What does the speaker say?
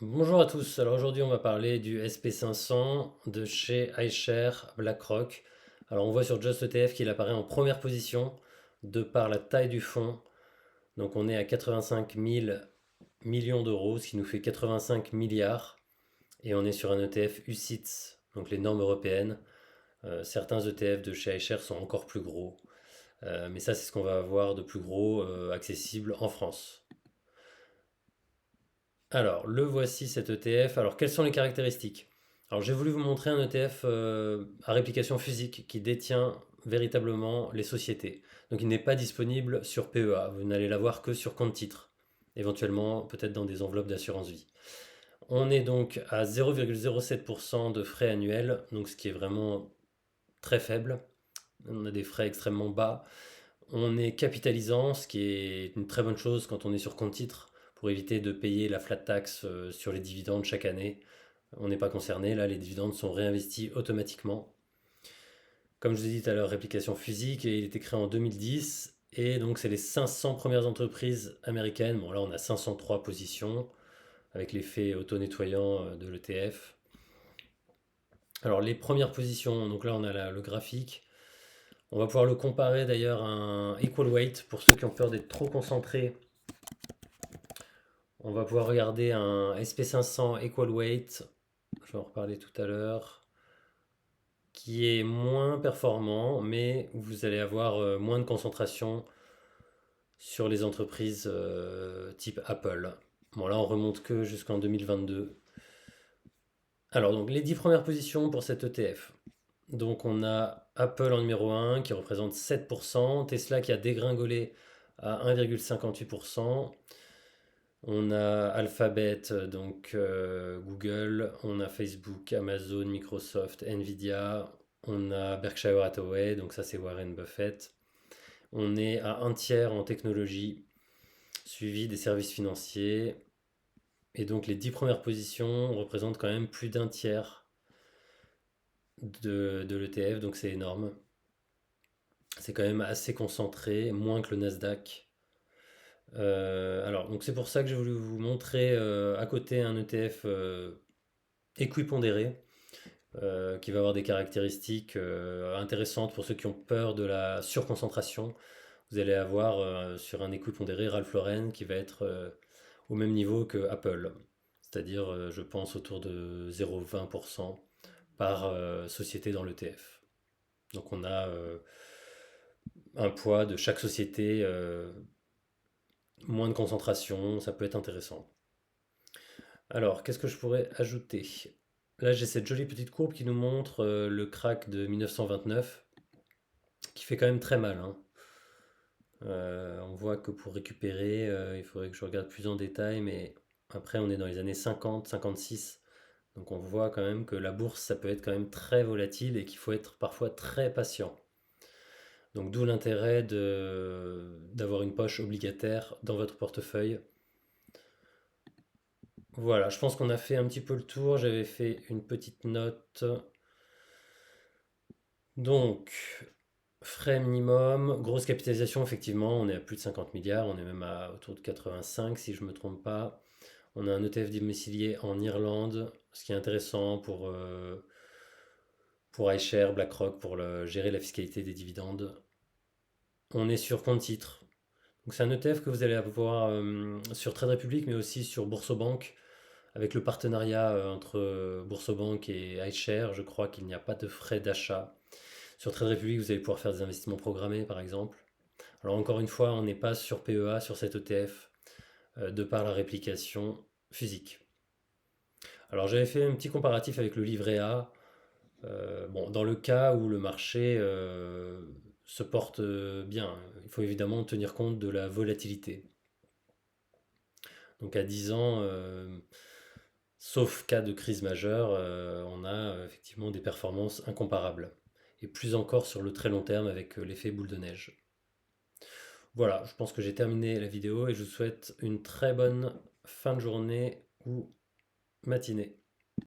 Bonjour à tous, alors aujourd'hui on va parler du SP500 de chez iShares BlackRock. Alors on voit sur Just ETF qu'il apparaît en première position de par la taille du fonds. Donc on est à 85 000 millions d'euros, ce qui nous fait 85 milliards. Et on est sur un ETF UCITS, donc les normes européennes. Certains ETF de chez iShares sont encore plus gros. Mais ça c'est ce qu'on va avoir de plus gros accessible en France. Alors, le voici cet ETF. Alors, quelles sont les caractéristiques? Alors, j'ai voulu vous montrer un ETF à réplication physique qui détient véritablement les sociétés. Donc, il n'est pas disponible sur PEA. Vous n'allez l'avoir que sur compte titre. Éventuellement, peut-être dans des enveloppes d'assurance vie. On est donc à 0,07% de frais annuels, donc ce qui est vraiment très faible. On a des frais extrêmement bas. On est capitalisant, ce qui est une très bonne chose quand on est sur compte titre, pour éviter de payer la flat tax sur les dividendes chaque année. On n'est pas concerné, là les dividendes sont réinvestis automatiquement. Comme je vous ai dit tout à l'heure, réplication physique, et il a été créé en 2010, et donc c'est les 500 premières entreprises américaines. Bon là on a 503 positions, avec l'effet auto-nettoyant de l'ETF. Alors les premières positions, donc là on a le graphique. On va pouvoir le comparer d'ailleurs à un equal weight pour ceux qui ont peur d'être trop concentrés. On va pouvoir regarder un SP500 Equal Weight, je vais en reparler tout à l'heure, qui est moins performant, mais vous allez avoir moins de concentration sur les entreprises type Apple. Bon, là, on remonte que jusqu'en 2022. Alors, donc, les 10 premières positions pour cet ETF. Donc, on a Apple en numéro 1 qui représente 7%, Tesla qui a dégringolé à 1,58%. On a Alphabet, donc Google, on a Facebook, Amazon, Microsoft, Nvidia, on a Berkshire Hathaway, donc ça c'est Warren Buffett. On est à un tiers en technologie, suivi des services financiers. Et donc les 10 premières positions représentent quand même plus d'un tiers de l'ETF, donc c'est énorme. C'est quand même assez concentré, moins que le Nasdaq. Alors, donc c'est pour ça que j'ai voulu vous montrer à côté un ETF équipondéré qui va avoir des caractéristiques intéressantes pour ceux qui ont peur de la surconcentration. Vous allez avoir sur un équipondéré Ralph Lauren qui va être au même niveau que Apple, c'est-à-dire je pense autour de 0,20% par société dans l'ETF. Donc on a un poids de chaque société, moins de concentration, ça peut être intéressant. Alors, qu'est-ce que je pourrais ajouter? Là, j'ai cette jolie petite courbe qui nous montre le crack de 1929, qui fait quand même très mal, hein. On voit que pour récupérer, il faudrait que je regarde plus en détail, mais après, on est dans les années 50, 56. Donc, on voit quand même que la bourse, ça peut être quand même très volatile et qu'il faut être parfois très patient. Donc, d'où l'intérêt d'avoir une poche obligataire dans votre portefeuille. Voilà, je pense qu'on a fait un petit peu le tour. J'avais fait une petite note. Donc, frais minimum, grosse capitalisation, effectivement, on est à plus de 50 milliards, on est même à autour de 85 si je ne me trompe pas. On a un ETF domicilié en Irlande, ce qui est intéressant pour iShares, BlackRock, pour gérer la fiscalité des dividendes. On est sur compte titre. Donc c'est un ETF que vous allez avoir sur Trade Republic, mais aussi sur Boursobank, avec le partenariat entre Boursobank et iShares. Je crois qu'il n'y a pas de frais d'achat. Sur Trade Republic, vous allez pouvoir faire des investissements programmés, par exemple. Alors encore une fois, on n'est pas sur PEA, sur cet ETF, de par la réplication physique. Alors j'avais fait un petit comparatif avec le livret A. Bon, dans le cas où le marché se porte bien, il faut évidemment tenir compte de la volatilité. Donc à 10 ans, sauf cas de crise majeure, on a effectivement des performances incomparables. Et plus encore sur le très long terme avec l'effet boule de neige. Voilà, je pense que j'ai terminé la vidéo et je vous souhaite une très bonne fin de journée ou matinée.